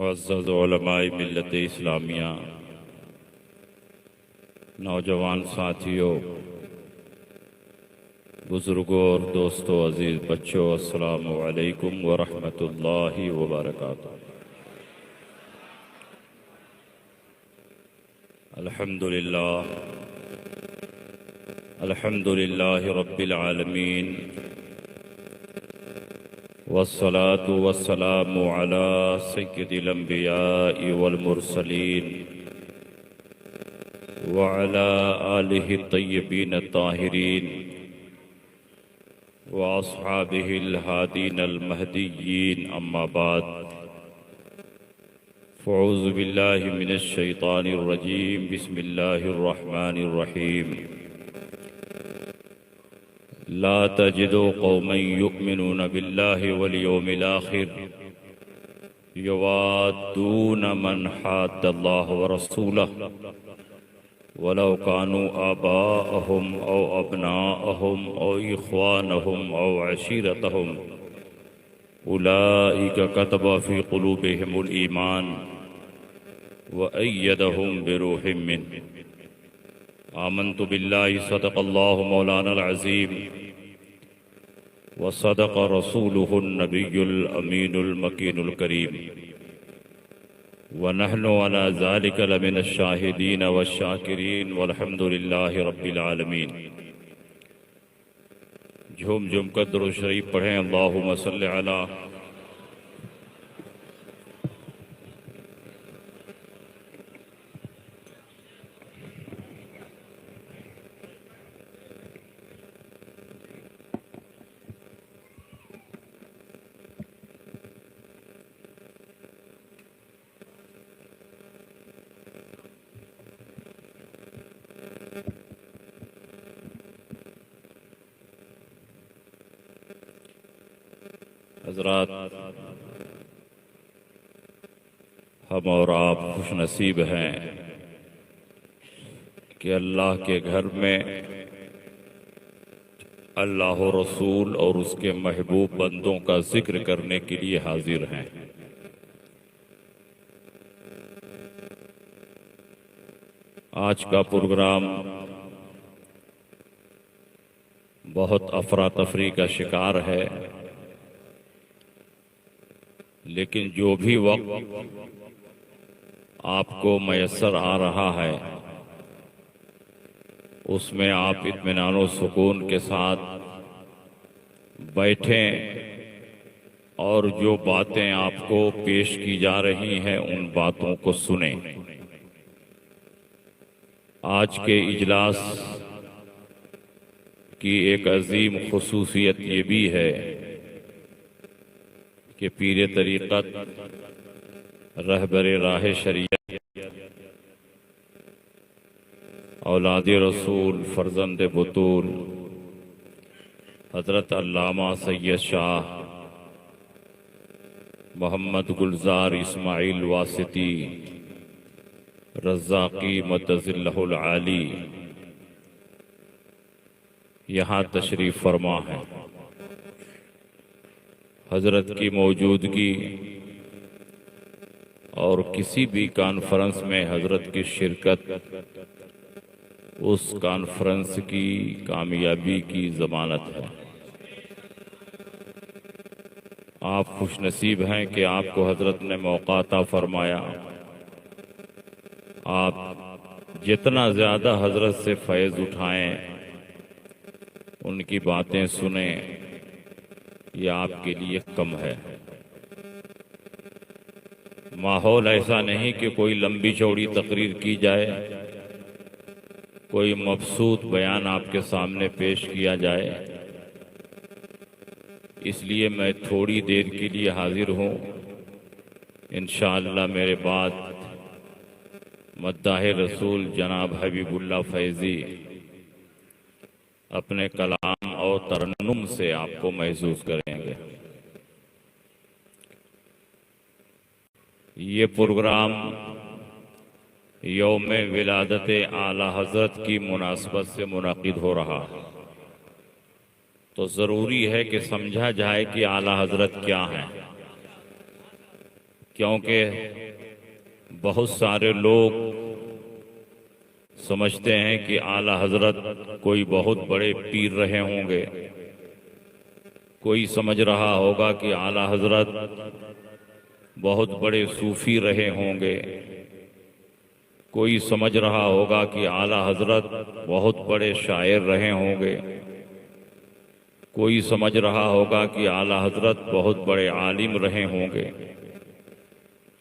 मुअज़्ज़ज़ उलमाए मिल्लत इस्लामिया, नौजवान साथियों, बुज़ुर्गों और दोस्तों, अज़ीज़ बच्चों, अस्सलामु अलैकुम व रहमतुल्लाहि व बरकातुहू। अल्हम्दुलिल्लाहि रब्बिल आलमीन, वस्सलातु वस्सलामु अला सय्यिदिल अंबियाइ वल मुरसलीन व अला आलिहि तय्यबीन ताहिरीन व अस्हाबिहिल हादीन अल महदीयीन, अम्मा बाद, फ़अऊज़ु बिल्लाहि मिनश शैतानिर रजीम, बिस्मिल्लाहिर रहमानिर रहीम। ला तजिदु कौमन युमिनून बिल्लाहि वल यौमिल आखिर युवाद्दून मन हाद्दल्लाह व रसूलह वलौ कानू आबाअहुम औ अबनाअहुम औ इख्वानहुम औ अशीरतहुम उलाइका कतब फ़ी क़ुलूबिहिमुल ईमान व अय्यदहुम बिरूहिम मिन्हु। आमन्तु बिल्लाहि सदक़ल्लाहु मौलानल अज़ीम व सदक़ रसूलुहुन नबियुल अमीनुल मकीनुल करीम व नहनु अला ज़ालिका लमिनश शाहिदीन वश्शाकिरीन वल्हम्दुलिल्लाहि रब्बिल आलमीन। झूम झूम कर दुरूद शरीफ पढ़ें। अल्लाहुम्मा सल्लि अला हज़रात, हम और आप खुश नसीब हैं कि अल्लाह के घर में अल्लाह और रसूल और उसके महबूब बंदों का जिक्र करने के लिए हाजिर हैं। आज का प्रोग्राम बहुत अफरा तफरी का शिकार है, लेकिन जो भी वक्त आपको मयस्सर आ रहा है उसमें आप इत्मीनान और सुकून के साथ बैठें और जो बातें आपको पेश की जा रही हैं उन बातों को सुनें। आज के इजलास की एक अजीम खुसूसियत ये भी है कि पीर तरीक़त, रहबर राह शरीयत, औलाद रसूल, फर्जंद बुतूल हज़रत अल्लामा सैयद शाह मोहम्मद गुलजार इस्माइल वासिती रज़्ज़ाक़ी मद्दज़िल्लहुल आली यहाँ तशरीफ़ फरमा है। हज़रत की मौजूदगी और किसी भी कॉन्फ्रेंस में हज़रत की शिरकत उस कॉन्फ्रेंस की कामयाबी की ज़मानत है। आप खुशनसीब हैं कि आपको हज़रत ने मौका अता फरमाया। आप जितना ज़्यादा हज़रत से फैज़ उठाएं, उनकी बातें सुनें, यह आपके लिए कम है। माहौल ऐसा नहीं कि कोई लंबी चौड़ी तकरीर की जाए, कोई मबसूत बयान आपके सामने पेश किया जाए। इसलिए मैं थोड़ी देर के लिए हाजिर हूँ। इंशाअल्लाह मेरे बाद मद्दाह रसूल जनाब हबीबुल्लाह फैज़ी अपने कलाम और तरन्नुम से आपको महसूस करेंगे। ये प्रोग्राम यौम विलादत आला हज़रत की मुनासबत से मुनाकिद हो रहा है, तो ज़रूरी है कि समझा जाए कि आला हज़रत क्या हैं, क्योंकि बहुत सारे लोग समझते हैं कि आला हजरत कोई बहुत बड़े पीर रहे होंगे, कोई समझ रहा होगा कि आला हजरत बहुत बड़े सूफी रहे होंगे, कोई समझ रहा होगा कि आला हजरत बहुत बड़े शायर रहे होंगे, कोई समझ रहा होगा कि आला हजरत बहुत बड़े आलिम रहे होंगे।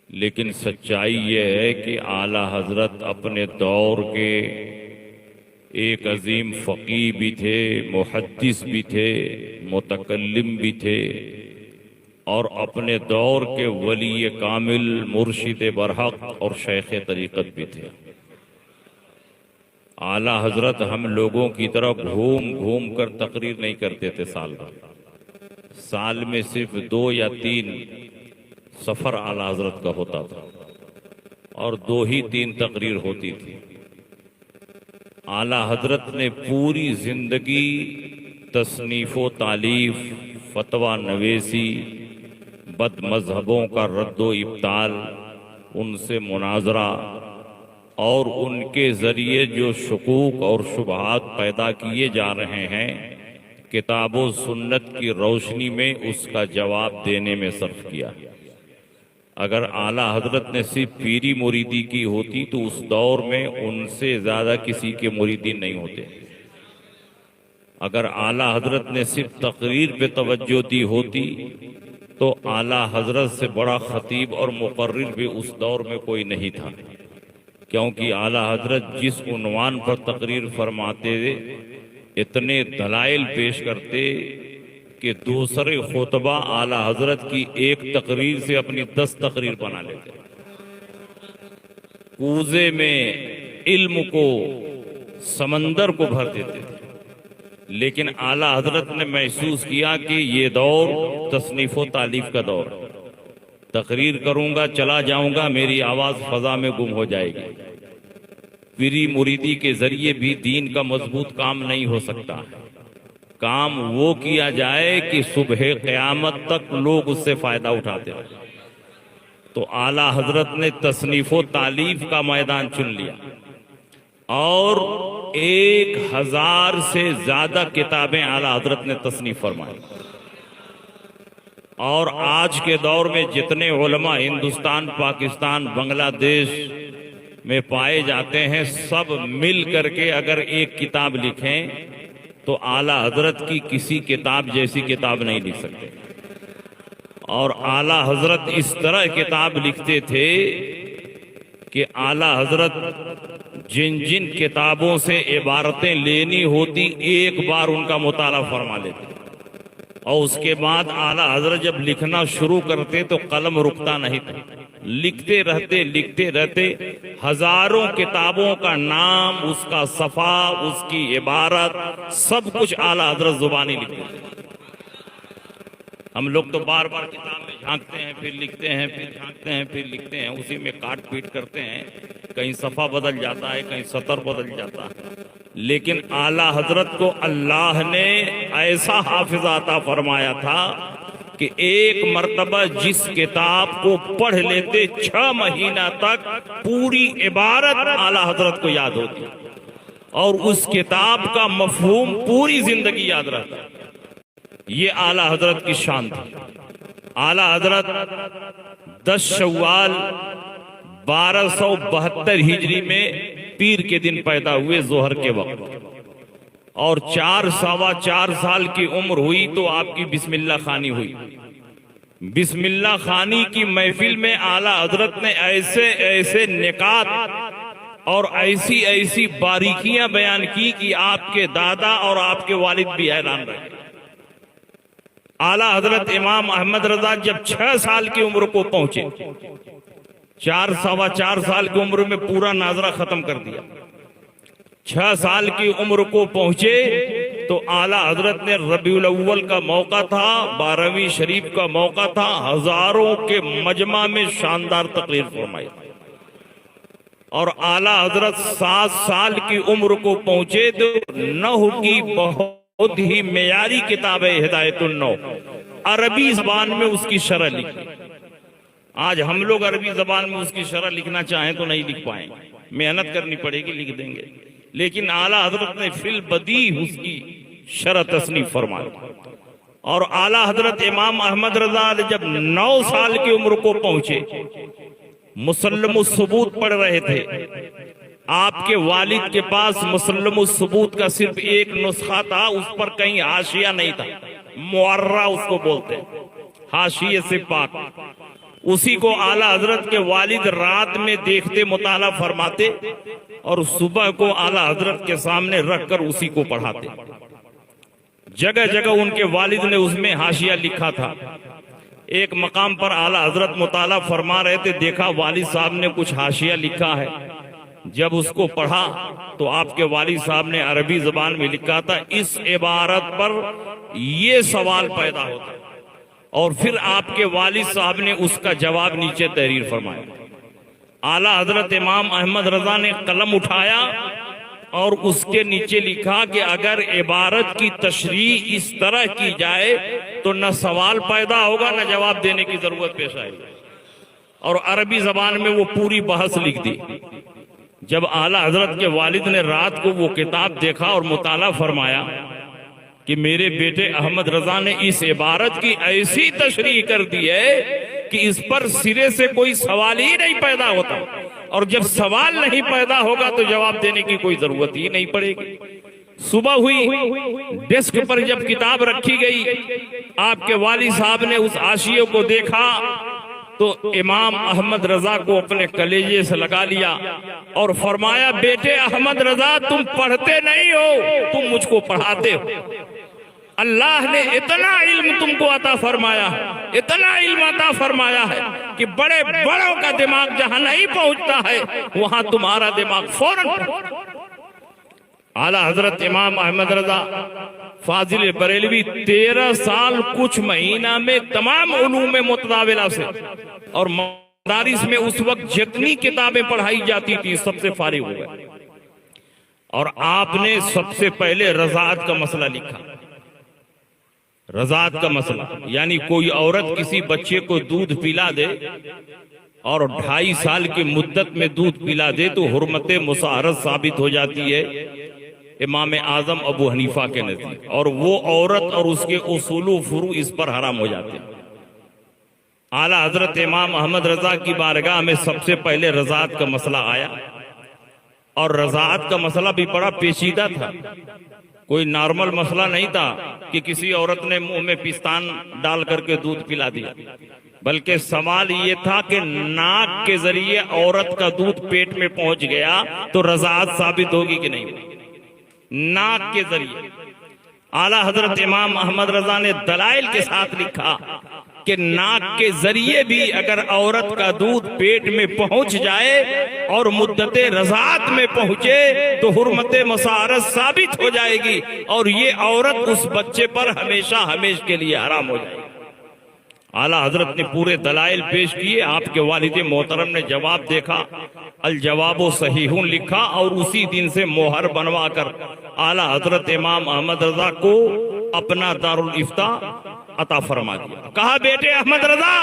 लेकिन सच्चाई ये है कि आला हजरत अपने दौर के एक अजीम फ़क़ीह भी थे, मुहद्दिस भी थे, मुतकल्लिम भी थे और अपने दौर के वली कामिल, मुर्शिद बरहक और शेख तरीक़त भी थे। आला हजरत हम लोगों की तरह घूम घूम कर तकरीर नहीं करते थे। साल में सिर्फ 2 या 3 सफ़र आला हजरत का होता था और 2 ही 3 तकरीर होती थी। आला हजरत ने पूरी जिंदगी तसनीफ़ो तालीफ, फतवा नवेसी, बद मजहबों का रद्दो इब्ताल, उनसे मुनाजरा और उनके ज़रिए जो शुकूक और शुबहात पैदा किए जा रहे हैं, किताबो सुन्नत की रोशनी में उसका जवाब देने में सर्फ किया। अगर आला हजरत ने सिर्फ पीरी मुरीदी की होती तो उस दौर में उनसे ज़्यादा किसी के मुरीदी नहीं होते। अगर आला हजरत ने सिर्फ तकरीर पे तवज्जो दी होती तो आला हजरत से बड़ा खतीब और मुकर्रिर भी उस दौर में कोई नहीं था, क्योंकि आला हजरत जिस उन्वान पर तकरीर फरमाते इतने दलाइल पेश करते कि दूसरे खुतबा आला हजरत की एक तकरीर से अपनी 10 तकरीर बना लेते। कूजे में इल्म को, समंदर को भर देते थे। लेकिन आला हजरत ने महसूस किया कि ये दौर तसनीफ़ो तालीफ का दौर, तकरीर करूंगा चला जाऊंगा, मेरी आवाज़ फ़ज़ा में गुम हो जाएगी। पीरी मुरीदी के जरिए भी दीन का मजबूत काम नहीं हो सकता। काम वो किया जाए कि सुबह क़यामत तक लोग उससे फ़ायदा उठाते रहे। तो आला हजरत ने तसनीफ़ो तालीफ का मैदान चुन लिया और 1000 से ज्यादा किताबें आला हजरत ने तसनीफ फरमाई। और आज के दौर में जितने उलमा हिंदुस्तान, पाकिस्तान, बांग्लादेश में पाए जाते हैं, सब मिल करके अगर एक किताब लिखें तो आला हजरत की किसी किताब जैसी किताब नहीं लिख सकते। और आला हजरत इस तरह किताब लिखते थे कि आला हजरत जिन जिन किताबों से इबारतें लेनी होती एक बार उनका मुताला फरमा लेते और उसके बाद आला हजरत जब लिखना शुरू करते तो कलम रुकता नहीं था। लिखते रहते हजारों किताबों का नाम, उसका सफा, उसकी इबारत, सब कुछ आला हजरत जुबानी लिखते। हम लोग तो बार बार किताब में झांकते हैं, फिर लिखते हैं, फिर झांकते हैं, फिर लिखते हैं, उसी में काट पीट करते हैं। कहीं सफ़ा बदल जाता है, कहीं सतर बदल जाता है। लेकिन आला हजरत को अल्लाह ने ऐसा हाफिज़ा अता फरमाया था कि एक मर्तबा जिस किताब को पढ़ लेते 6 महीना तक पूरी इबारत आला हजरत को याद होती और उस किताब का मफहूम पूरी जिंदगी याद रहता। ये आला हजरत की शान थी। आला हजरत 10 शव्वाल 1272 हिजरी में पीर के दिन पैदा हुए, जोहर के वक्त, और 4-4.25 साल की उम्र हुई तो आपकी बिस्मिल्लाह खानी हुई। बिस्मिल्लाह खानी की महफिल में आला हजरत ने ऐसे ऐसे निकात और ऐसी ऐसी बारीकियां बयान की कि आपके दादा और आपके वालिद भी हैरान रहे। आला हजरत इमाम अहमद रजा जब 6 साल की उम्र को पहुंचे, 4-4.25 साल की उम्र में पूरा नाजरा खत्म कर दिया। 6 साल की उम्र को पहुंचे तो आला हजरत ने रबीउल अव्वल का मौका था, 12वीं शरीफ का मौका था, हजारों के मजमा में शानदार तकरीर फरमाई। और आला हजरत 7 साल की उम्र को पहुंचे तो नहू की बहुत ही मेयारी किताब है हिदायतुन नौ, अरबी जबान में उसकी शरह लिखी। आज हम लोग अरबी जबान में उसकी शरह लिखना चाहें तो नहीं लिख पाएंगे, मेहनत करनी पड़ेगी, लिख देंगे। लेकिन आला हजरत ने फिल बदी उसकी शरह तस्नीफ फरमाई। और आला हजरत इमाम अहमद रजा जब 9 साल की उम्र को पहुंचे, मुसल्लमुस सबूत पढ़ रहे थे। आपके वालिद के पास मुसल्लमुस सबूत का सिर्फ एक नुस्खा था, उस पर कहीं हाशिया नहीं था, मुअर्रा उसको बोलते हैं, हाशिये से पाक। उसी को आला हजरत के वालिद रात में देखते, मुताला फरमाते और सुबह को आला हजरत के सामने रखकर उसी को पढ़ाते। जगह जगह उनके वालिद ने उसमें हाशिया लिखा था। एक मकाम पर आला हजरत मुताला फरमा रहे थे, देखा वालिद साहब ने कुछ हाशिया लिखा है। जब उसको पढ़ा तो आपके वालिद साहब ने अरबी जबान में लिखा था, इस इबारत पर ये सवाल पैदा होता है। और फिर आपके वालिद साहब ने उसका जवाब नीचे तहरीर फरमाया। आला हजरत इमाम अहमद रजा ने कलम उठाया और उसके नीचे लिखा कि अगर इबारत की तशरीह इस तरह की जाए तो न सवाल पैदा होगा, न जवाब देने की जरूरत पेश आएगी। और अरबी जबान में वो पूरी बहस लिख दी। जब आला हजरत के वालिद ने रात को वो किताब देखा और मुताला फरमाया कि मेरे बेटे अहमद रजा ने इस इबारत की ऐसी तशरीह कर दी है कि इस पर सिरे से कोई सवाल ही नहीं पैदा होता, और जब सवाल नहीं पैदा होगा तो जवाब देने की कोई जरूरत ही नहीं पड़ेगी। सुबह हुई, डेस्क पर जब किताब रखी गई, आपके वालिद साहब ने उस हाशिये को देखा तो इमाम अहमद रजा को अपने कलेजे से लगा लिया और फरमाया, बेटे अहमद रजा, तुम पढ़ते नहीं हो, तुम मुझको पढ़ाते हो। अल्लाह ने इतना इल्म तुमको अता फरमाया है, इतना इल्म अता फरमाया है कि बड़े बड़ों का दिमाग जहां नहीं पहुंचता है वहां तुम्हारा दिमाग फौरन। आला हजरत इमाम अहमद रजा फाजिल बरेलवी 13 साल कुछ महीना में तमाम उलूम मुतदाविला से और मदारिस में उस वक्त जितनी किताबें पढ़ाई जाती थी सबसे फारिग हो गए। और आपने सबसे पहले रज़ाअत का मसला लिखा। रज़ाअत का मसला यानी कोई औरत किसी बच्चे को दूध पिला दे और 2.5 साल की मुद्दत में दूध पिला दे तो हुर्मत मुसाहरत साबित हो जाती है इमाम आजम अबू हनीफा के नजदीक, और वो औरत और उसके उसूल फुरू इस पर हराम हो जाते हैं। आला हजरत इमाम अहमद रजा की बारगाह में सबसे पहले रज़ाअत का मसला आया, और रज़ाअत का मसला भी बड़ा पेचीदा था, कोई नॉर्मल मसला नहीं था कि किसी औरत ने मुंह में पिस्तान डाल करके दूध पिला दिया, बल्कि सवाल ये था कि नाक के जरिए औरत का दूध पेट में पहुंच गया तो रज़ाअत साबित होगी कि नहीं। नाक के जरिए आला हजरत इमाम अहमद रजा ने दलाइल के साथ लिखा कि नाक के जरिए भी अगर औरत का दूध पेट में पहुंच जाए और मुद्दते रज़ाअत में पहुंचे तो हुर्मत मुसाहरत साबित हो जाएगी और ये औरत उस बच्चे पर हमेशा हमेश के लिए हराम हो जाएगी। आला हजरत ने पूरे दलाइल पेश किए। आपके वालिद मोहतरम ने जवाब देखा, अल जवाबो सहीहुन लिखा और उसी दिन से मोहर बनवा कर आला हजरत इमाम अहमद रजा को अपना दारुल इफ्ता अता फरमा दिया। कहा, बेटे अहमद रजा,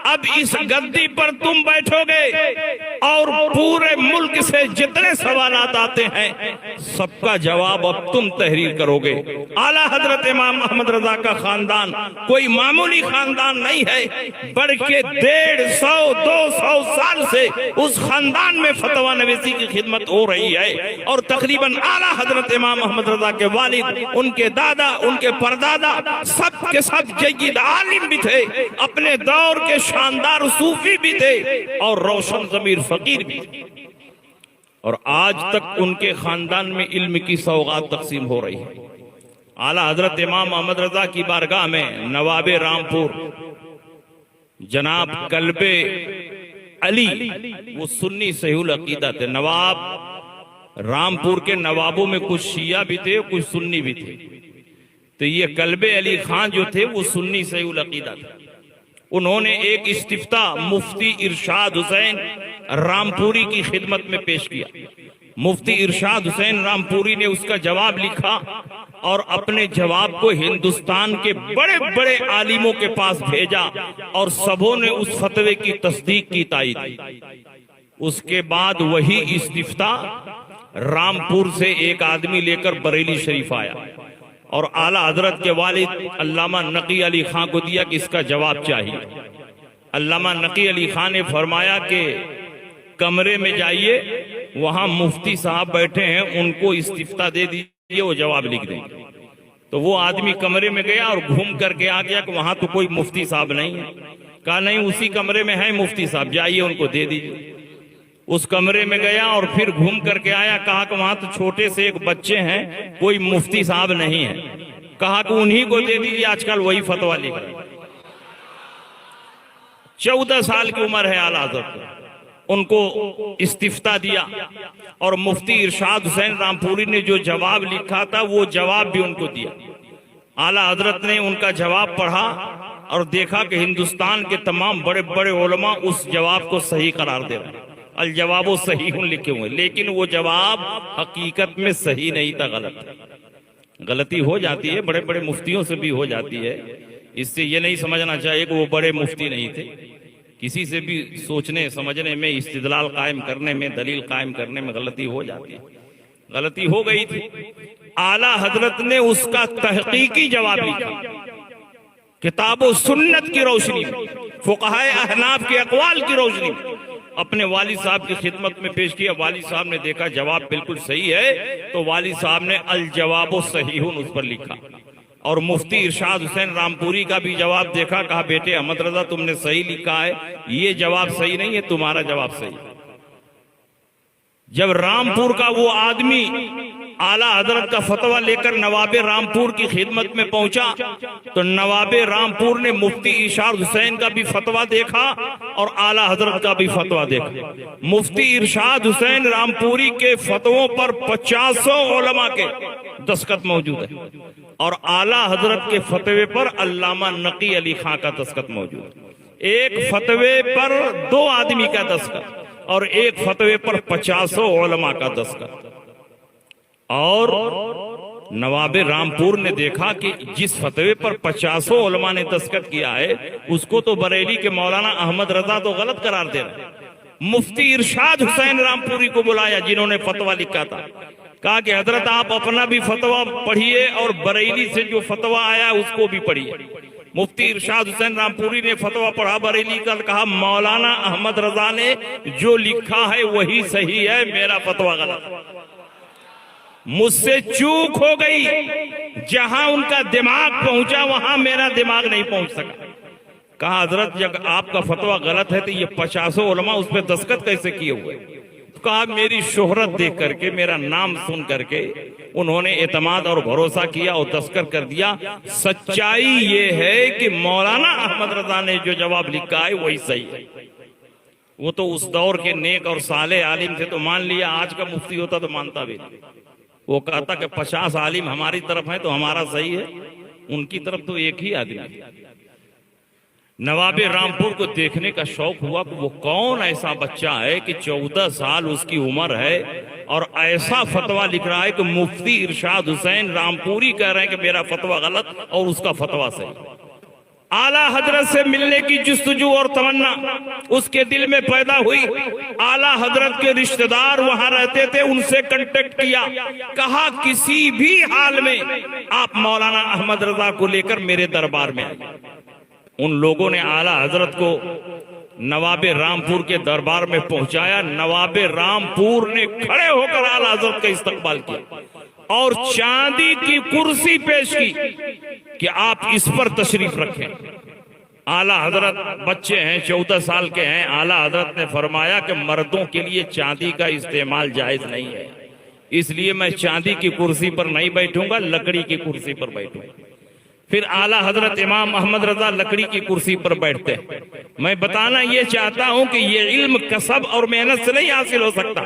अब इस गद्दी पर तुम बैठोगे और पूरे मुल्क से जितने सवालात आते हैं सबका जवाब अब तुम तहरीर करोगे। आला हजरत इमाम अहमद रजा का खानदान कोई मामूली खानदान नहीं है, बल्कि 150-200 साल से उस खानदान में फतवा नवीसी की खिदमत हो रही है। और तकरीबन आला हजरत इमाम अहमद रजा के वालिद, उनके दादा, उनके परदादा सब के सब जय्यद आलिम भी थे, अपने दौर के शानदार सूफी भी थे और रोशन ज़मीर फकीर भी थे। और आज तक उनके खानदान में इल्म की सौगात तकसीम हो रही है। आला हजरत इमाम अहमद रजा की बारगाह में नवाबे रामपुर जनाब कल्बे अली, वो सुन्नी सहीहुल अकीदा थे। नवाब रामपुर के नवाबों में कुछ शिया भी थे, कुछ सुन्नी भी थे। तो ये कल्बे अली खान जो थे वो सुन्नी सहीहुल अकीदा थे। उन्होंने एक इस्तिफ्ता मुफ्ती इरशाद हुसैन रामपुरी की खिदमत में पेश किया। मुफ्ती इरशाद हुसैन रामपुरी ने उसका जवाब लिखा और अपने जवाब को हिंदुस्तान के बड़े बड़े आलिमों के पास भेजा और सबों ने उस फतवे की तस्दीक की, तायीद की। उसके बाद वही इस्तिफ्ता रामपुर से एक आदमी लेकर बरेली शरीफ आया और आला हजरत के वालिद अल्लामा नकी अली खां को दिया कि इसका जवाब चाहिए। अल्लामा नकी अली खां ने फरमाया कि कमरे में जाइए, वहां मुफ्ती साहब बैठे हैं, उनको इस्तिफ्ता दे दीजिए, वो जवाब लिख देंगे। तो वो आदमी कमरे में गया और घूम करके आ गया कि वहां तो कोई मुफ्ती साहब नहीं है। कहा नहीं, उसी कमरे में है मुफ्ती साहब, जाइए उनको दे दीजिए। उस कमरे में गया और फिर घूम करके आया, कहा कि वहां तो छोटे से एक बच्चे हैं, कोई मुफ्ती साहब नहीं है। कहा कि उन्हीं को दे दीजिए, आजकल वही फतवा लिख रहे हैं। 14 साल की उम्र है आला हज़रत को, उनको इस्तिफ्ता दिया और मुफ्ती इरशाद हुसैन रामपुरी ने जो जवाब लिखा था वो जवाब भी उनको दिया। आला हजरत ने उनका जवाब पढ़ा और देखा कि हिंदुस्तान के तमाम बड़े बड़े उलमा उस जवाब को सही करार दे रहे हैं। अल जवाबो सही लिखे हुए, लेकिन वो जवाब हकीकत में सही नहीं था, गलत। गलती हो जाती है, बड़े बड़े मुफ्तियों से भी हो जाती है। इससे ये नहीं समझना चाहिए कि वो बड़े मुफ्ती नहीं थे। किसी से भी सोचने समझने में, इस्तिदलाल कायम करने में, दलील कायम करने में गलती हो जाती है। गलती हो गई थी। आला हजरत ने उसका तहकीकी जवाब लिखा किताबो सुन्नत की रोशनी में, फुक़हाए अहनाफ के अक़वाल की रोशनी में अपने वालिद साहब की खिदमत में पेश किया। वालिद साहब ने देखा जवाब बिल्कुल सही है, तो वालिद साहब ने अल जवाबो सहीहुन उस पर लिखा। और मुफ्ती इरशाद हुसैन रामपुरी का भी जवाब देखा, कहा बेटे अहमद रजा तुमने सही लिखा है, ये जवाब सही नहीं है, तुम्हारा जवाब सही है। जब रामपुर का वो आदमी आला हजरत का फतवा लेकर नवाबे रामपुर की खिदमत में पहुंचा, तो नवाबे रामपुर ने मुफ्ती इरशाद हुसैन का भी फतवा देखा और आला हजरत का भी फतवा देखा। मुफ्ती इरशाद हुसैन रामपुरी के फतवों पर 50 उलमा के दस्तखत मौजूद है और आला हजरत के फतवे पर अल्लामा नकी अली खां का दस्तखत मौजूद है। एक फतवे पर 2 आदमी का दस्तखत और एक फतवे पर 50 उलमा का दस्तखत। और नवाबे रामपुर ने देखा कि जिस फतवे पर 50 उलमा ने दस्तखत किया है, उसको तो बरेली के मौलाना अहमद रजा तो गलत करार दे रहे। मुफ्ती इरशाद हुसैन रामपुरी को बुलाया, जिन्होंने फतवा लिखा था, कहा कि हजरत आप अपना भी फतवा पढ़िए और बरेली से जो फतवा आया उसको भी पढ़िए। मुफ्ती इरशाद हुसैन रामपुरी ने फतवा पढ़ा बरेली का, कहा मौलाना अहमद रजा ने जो लिखा है वही सही है, मेरा फतवा गलत। मुझसे चूक हो गई, जहां उनका दिमाग पहुंचा वहां मेरा दिमाग नहीं पहुंच सका। कहा हजरत जब आपका फतवा गलत है तो ये 50 उलमा उस पर दस्तखत कैसे किए हुए? कहा मेरी शोहरत देख करके, मेरा नाम सुन करके उन्होंने एतमाद और भरोसा किया और दस्तखत कर दिया। सच्चाई ये है कि मौलाना अहमद रजा ने जो जवाब लिखा है वही सही है। वो तो उस दौर के नेक और साले आलिम थे तो मान लिया, आज का मुफ्ती होता तो मानता भी नहीं। वो कहता कि 50 आलिम हमारी तरफ है तो हमारा सही है, उनकी तरफ तो एक ही आदमी। नवाबे रामपुर को देखने का शौक हुआ कि वो कौन ऐसा बच्चा है कि 14 साल उसकी उम्र है और ऐसा फतवा लिख रहा है कि मुफ्ती इरशाद हुसैन रामपुरी कह रहे हैं कि मेरा फतवा गलत और उसका फतवा सही। आला हजरत से मिलने की जुस्तजू और तमन्ना उसके दिल में पैदा हुई। आला हजरत के रिश्तेदार वहां रहते थे, उनसे कांटेक्ट किया, कहा किसी भी हाल में आप मौलाना अहमद रजा को लेकर मेरे दरबार में आए। उन लोगों ने आला हजरत को नवाबे रामपुर के दरबार में पहुंचाया। नवाबे रामपुर ने खड़े होकर आला हजरत का इस्तकबाल किया और चांदी की कुर्सी पेश की कि आप इस पर तशरीफ रखें। आला हजरत बच्चे हैं, 14 साल के हैं। आला हजरत ने फरमाया कि मर्दों के लिए चांदी का इस्तेमाल जायज नहीं है, इसलिए मैं चांदी की कुर्सी पर नहीं बैठूंगा, लकड़ी की कुर्सी पर बैठूंगा। फिर आला हजरत इमाम अहमद रजा लकड़ी की कुर्सी पर बैठते हैं। मैं बताना ये चाहता हूं कि ये इल्म कसब और मेहनत से नहीं हासिल हो सकता।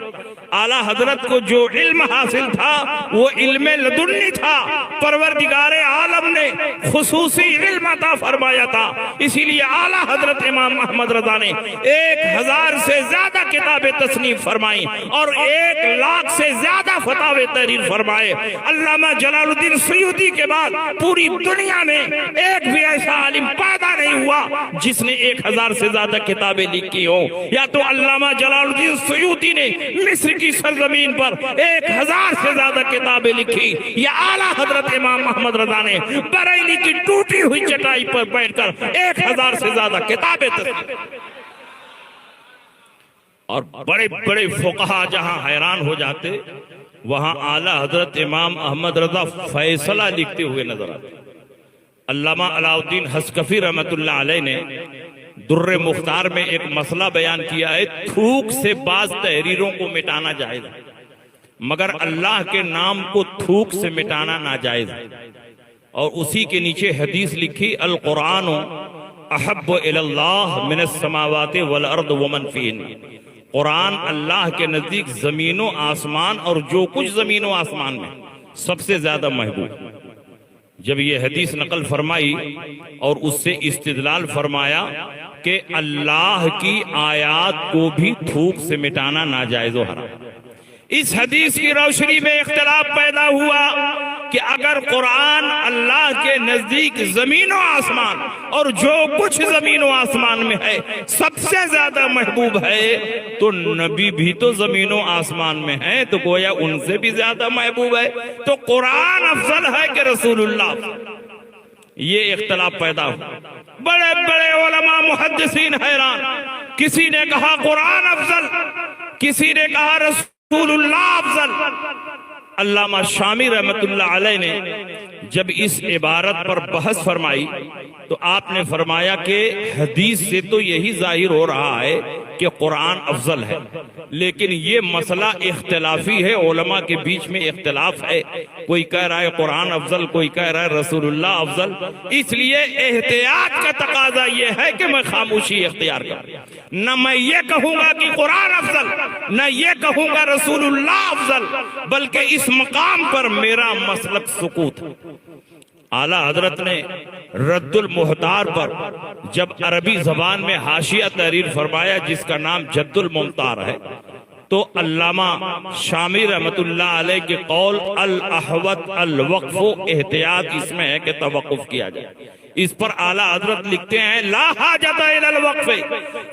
आला हजरत को जो इल्म हासिल था वो इल्म लदुन्नी था, परवरदिगारे आलम ने खुसूसी इल्म अता फरमाया था। इसीलिए आला हजरत इमाम अहमद रजा ने 1000 से ज्यादा किताबें तस्नीफ फरमाई और 1 लाख से ज्यादा फतावे तहरीर फरमाए। अल्लामा जलालुद्दीन सयूदी के बाद पूरी दुनिया में एक भी ऐसा आलिम पैदा नहीं हुआ जिसने 1000 से ज्यादा किताबें लिखी हो। या तो अल्लामा जलालुद्दीन सयूदी ने मिस्र की सरजमीन पर 1000 से ज्यादा किताबें लिखी, या आला हजरत इमाम अहमद रजा ने बरेली की टूटी हुई चटाई पर बैठकर 1000 से ज्यादा किताबें और बड़े बड़े फुकहा जहां हैरान हो जाते, वहां आला हजरत इमाम अहमद रजा फैसला लिखते हुए नजर आते। अल्लामा अलाउद्दीन हस्कफी रहमतुल्लाह अलैह ने दुर्रे मुख्तार में एक मसला बयान किया है, थूक से बाज तहरीरों को मिटाना जायज है, मगर अल्लाह के नाम को थूक से मिटाना नाजायज है। और उसी के नीचे हदीस लिखी, अल कुरान अहब्बु इलल्लाह मिनस समावाति वल अर्द वमन फीहिन। कुरान अल्लाह के नजदीक जमीनों आसमान और जो कुछ जमीनों आसमान में सबसे ज्यादा महबूब। जब ये हदीस नकल फरमाई और उससे इस्तिदलाल फरमाया कि अल्लाह की आयात को भी थूक से मिटाना नाजायज व हराम, इस हदीस की रोशनी में इख्तिलाफ पैदा हुआ कि अगर कुरान अल्लाह के नजदीक जमीनों आसमान और जो कुछ जमीनों आसमान में है सबसे ज्यादा महबूब है, तो नबी भी तो जमीनों आसमान में है, तो गोया उनसे भी ज्यादा महबूब है, तो कुरान अफजल है कि रसूलुल्लाह? ये इख्तिलाफ पैदा हुआ। बड़े बड़े उलमा मुहद्दिसीन हैरान, किसी ने कहा कुरान अफजल, किसी ने कहा रसूलुल्लाह अफजल। अल्लामा शामी रहमतुल्लाह अलैह ने जब इस इबारत पर बहस फरमाई तो आपने फरमाया कि हदीस से तो यही जाहिर हो रहा है कि कुरान अफजल है, लेकिन ये मसला इख्तिलाफी है, उलमा के बीच में इख्तिलाफ है। कोई कह रहा है कुरान अफजल, कोई कह रहा है रसूलुल्लाह अफजल। इसलिए एहतियात का तकाजा ये है कि मैं खामोशी इख्तियार करूं, न मैं ये कहूंगा कि कुरान अफजल, न ये कहूंगा रसूलुल्लाह अफजल, बल्कि इस मकाम पर मेरा मसलक सुकूत है। आला हजरत ने रद्दुल मुहतार पर जब अरबी जबान में हाशिया तहरीर फरमाया जिसका नाम जद्दुल मुमतार है, तो अल्लामा शामी रहमतुल्लाह अलैह के कौल अल अहवत अल वक्फो एहतियात इसमें है कि तवक्कुफ किया जाए। इस पर आला हजरत लिखते हैं, ला हाजत इलल वक्फ़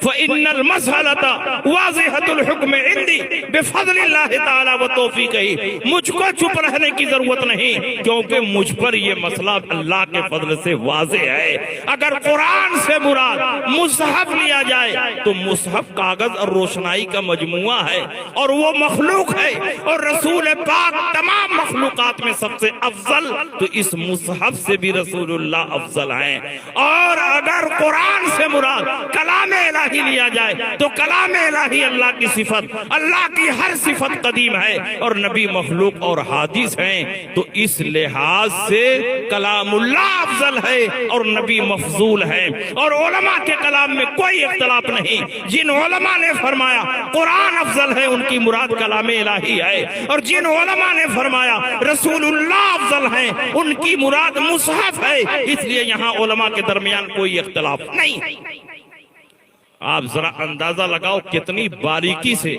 फ़इन्नल मसअलता वाज़िहतुल हुक्म इंदी बिफ़ज़लिल्लाहि तआला व तौफ़ीक़िही। मुझको चुप रहने की जरूरत नहीं, क्योंकि मुझ पर यह मसला अल्लाह के फजल से वाज़ेह है। अगर कुरान से मुराद मुसहफ लिया जाए तो मुसहफ कागज और रोशनाई का मजमुआ है और वो मखलूक है, और रसूल पाक तमाम मखलूकात में सबसे अफजल, तो इस मुसहफ से भी रसूलुल्लाह अफजल हैं। और अगर कुरान से मुराद कलाम इलाही लिया जाए तो कलाम इलाही अल्लाह की सिफत, अल्लाह की हर सिफत कदीम है और नबी मखलूक और हादिस हैं, तो इस लिहाज से कलामुल्लाह अफजल है और नबी मफजूल है। और उलमा के कलाम में कोई इख्तिलाफ नहीं। जिन उलमा ने फरमाया कुरान अफजल है उनकी मुराद कलाम इलाही है, और जिन उलमा ने फरमाया रसूलुल्लाह अफजल है उनकी मुराद मुसहफ है। इसलिए यहाँ उलमा के दरमियान कोई इख्तिलाफ नहीं। आप जरा अंदाजा लगाओ कितनी बारीकी से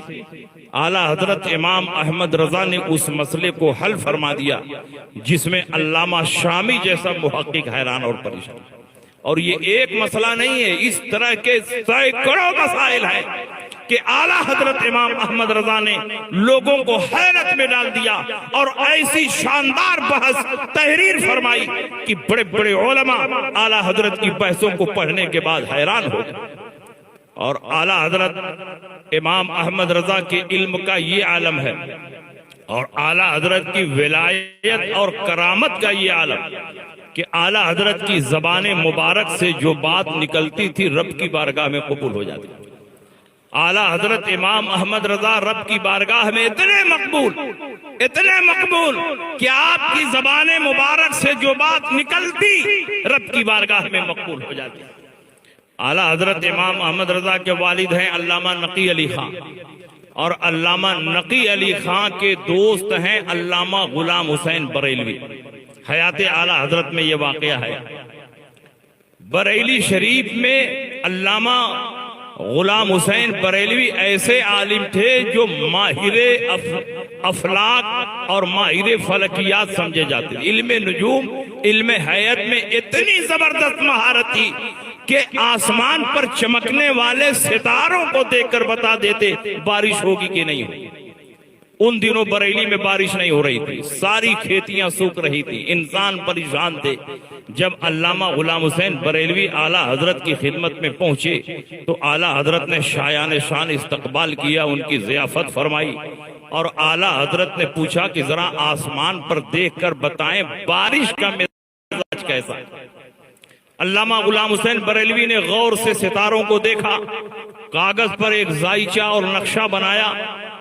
आला हजरत इमाम अहमद रजा ने उस मसले को हल फरमा दिया जिसमें अल्लामा शामी जैसा मुहक्किक हैरान और परेशान। और ये एक मसला नहीं है, इस तरह के सैकड़ों मसाइल हैं कि आला हजरत इमाम अहमद रजा ने लोगों को हैरत में डाल दिया और ऐसी शानदार बहस तहरीर फरमाई कि बड़े बड़े उलमा आला हजरत की बहसों को पढ़ने के बाद हैरान हो गए। और आला हजरत इमाम अहमद रजा के इल्म का ये आलम है, और आला हजरत की विलायत और करामत का ये आलम कि आला हजरत की जबान मुबारक से जो बात निकलती थी रब की बारगाह में कबूल हो जाती। आला हजरत इमाम अहमद रजा रब की बारगाह में इतने मकबूल कि आपकी जबान मुबारक से जो बात निकलती रब की बारगाह में मकबूल हो जाती। आला हजरत इमाम अहमद रजा के वालिद हैं अल्लामा नकी अली खान। और अल्लामा नकी अली खां के दोस्त हैं अल्लामा गुलाम हुसैन बरेलवी। हयात आला हजरत में यह वाकया है। बरेली शरीफ में अल्लामा गुलाम हुसैन बरेलवी ऐसे आलिम थे जो माहिरे अफलाक और माहिरे फलकियात समझे जाते। इल्मे नुजूम, इल्मे हयात में इतनी जबरदस्त महारत थी कि आसमान पर चमकने वाले सितारों को देखकर बता देते बारिश होगी कि नहीं होगी। उन दिनों बरेली में बारिश नहीं हो रही थी, सारी खेतियां सूख रही थी, इंसान परेशान थे। जब अल्लामा गुलाम हुसैन बरेलवी आला हजरत की खिदमत में पहुंचे तो आला हजरत ने शायान शान इस्तकबाल किया, उनकी जियाफत फरमाई और आला हजरत ने पूछा कि जरा आसमान पर देखकर बताएं बारिश का मिजाज कैसा। अल्लामा गुलाम हुसैन बरेलवी ने गौर से सितारों को देखा, कागज पर एक जायचा और नक्शा बनाया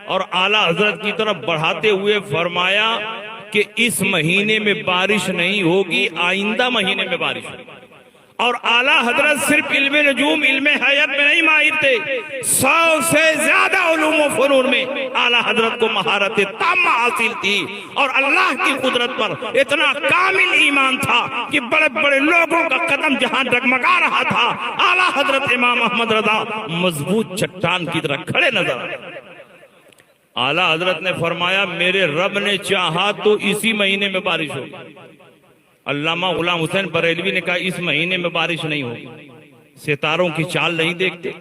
और आला हजरत की तरफ बढ़ाते हुए फरमाया कि इस महीने में बारिश नहीं होगी, आइंदा महीने में बारिश होगी। और आला हजरत सिर्फ इल्मे नजूम, इल्मे हयात में नहीं माहिर थे, 100 से ज्यादा उलूम व फनून में आला हजरत को महारत तामा हासिल थी। और अल्लाह की कुदरत पर इतना कामिल ईमान था कि बड़े बड़े लोगों का कदम जहां डगमगा रहा था, आला हजरत इमाम अहमद रजा मजबूत चट्टान की तरह खड़े नजर आए। आला हजरत ने फरमाया मेरे रब ने चाहा तो इसी महीने में बारिश होगी। अल्लामा गुलाम हुसैन बरेलवी ने कहा इस महीने में बारिश नहीं होगी। सितारों की चाल नहीं देखते,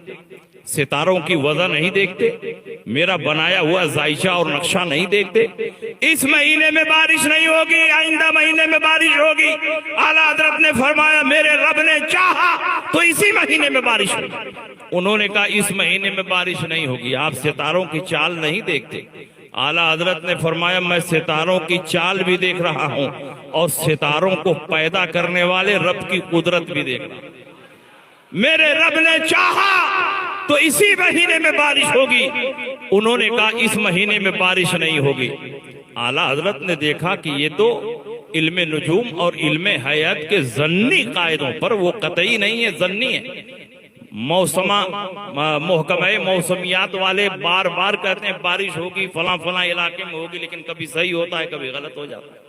सितारों की वजह नहीं देखते, मेरा बनाया हुआ जायचा और नक्शा नहीं देखते। इस महीने में बारिश नहीं होगी, आइंदा महीने में बारिश होगी। आला हजरत ने फरमाया मेरे रब ने चाहा तो इसी महीने में बारिश होगी। उन्होंने कहा इस महीने में बारिश नहीं होगी, आप सितारों की चाल नहीं देखते। आला हजरत ने फरमाया मैं सितारों की चाल भी देख रहा हूं और सितारों को पैदा करने वाले रब की कुदरत भी देख रहा हूं। मेरे रब ने चाहा तो इसी महीने में बारिश होगी। उन्होंने कहा इस महीने में बारिश नहीं होगी। आला हजरत ने देखा कि ये तो इल्मे नुजूम और इल्मे हयात के जन्नी कायदों पर, वो कतई नहीं है, जन्नी है। महकमा मौसमियात वाले बार बार कहते हैं बारिश होगी, फला फला इलाके में होगी, लेकिन कभी सही होता है, कभी गलत हो जाता है।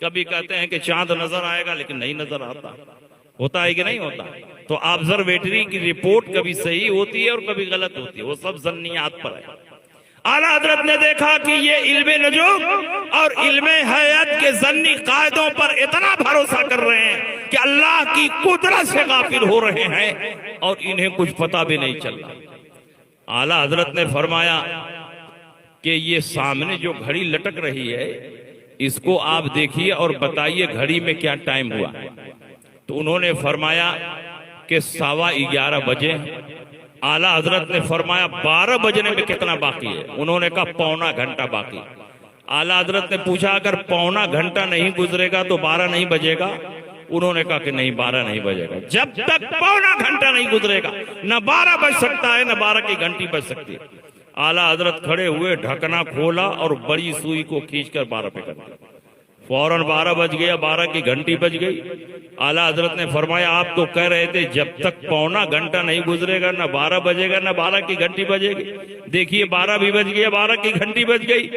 कभी कहते हैं कि चांद नजर आएगा लेकिन नहीं नजर आता, होता है कि नहीं होता। तो ऑब्जर्वेटरी की रिपोर्ट कभी सही होती है और कभी गलत होती है, वो सब जन्नियात पर है। आला हजरत ने देखा कि ये इल्मे नजूम और इल्मे हयात के जन्नी कायदों पर इतना भरोसा कर रहे हैं कि अल्लाह की कुदरत से गाफिल हो रहे हैं और इन्हें कुछ पता भी नहीं चल रहा। आला हजरत ने फरमाया कि ये सामने जो घड़ी लटक रही है इसको आप देखिए और बताइए घड़ी में क्या टाइम हुआ। तो उन्होंने फरमाया कि 11:15 बजे। आला हजरत ने फरमाया 12 बजने में कितना बाकी है? उन्होंने कहा पौना घंटा बाकी। आला हजरत ने पूछा अगर पौना घंटा नहीं गुजरेगा तो 12 नहीं बजेगा? उन्होंने कहा कि नहीं 12 नहीं बजेगा। जब तक पौना घंटा नहीं गुजरेगा न 12 बज सकता है न 12 की घंटी बज सकती है। आला हजरत खड़े हुए, ढकना खोला और बड़ी सुई को खींचकर 12 पे कर दिया। फौरन 12 बज गया, 12 की घंटी बज गई। आला हजरत ने फरमाया आप तो कह रहे थे जब तक पौना घंटा नहीं गुजरेगा न 12 बजेगा न 12 की घंटी बजेगी। देखिए 12 भी बज गया, 12 की घंटी बज गई।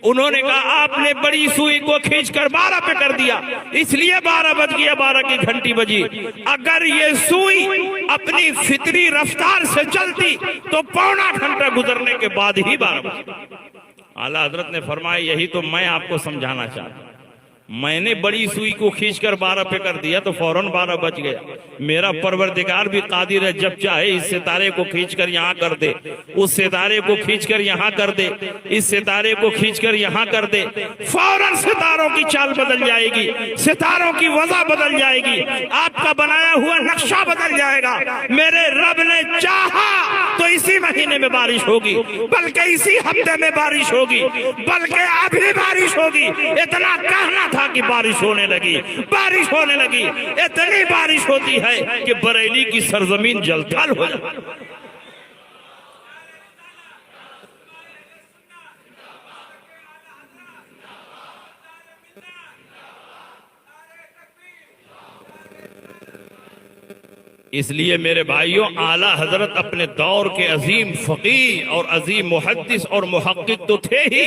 उन्होंने कहा आपने बड़ी सुई को खींचकर 12 पे कर दिया, इसलिए 12 बज गया, 12 की घंटी बजी। अगर ये सुई अपनी फितरी रफ्तार से चलती तो पौना घंटा गुजरने के बाद ही 12 बजे। आला हजरत ने फरमाया यही तो मैं आपको समझाना चाहता। मैंने बड़ी सुई को खींचकर 12 पे कर दिया तो फौरन 12 बज गया। मेरा परवरदिगार भी कादिर है, जब चाहे इस सितारे को खींचकर यहाँ कर दे, उस सितारे को खींचकर यहाँ कर दे, इस सितारे को खींचकर यहाँ कर दे। फौरन सितारों की चाल बदल जाएगी, सितारों की वजह बदल जाएगी, आपका बनाया हुआ नक्शा बदल जाएगा। मेरे रब ने चाहा तो इसी महीने में बारिश होगी, बल्कि इसी हफ्ते में बारिश होगी, बल्कि अभी बारिश होगी। इतना कहना था कि बारिश होने लगी, बारिश होने लगी। इतनी बारिश होती है कि बरेली की सरजमीन जलथल हो जाती है। इसलिए मेरे भाइयों, आला हजरत अपने दौर के अजीम फकीह और अजीम मुहद्दिस और मुहक्किक तो थे ही,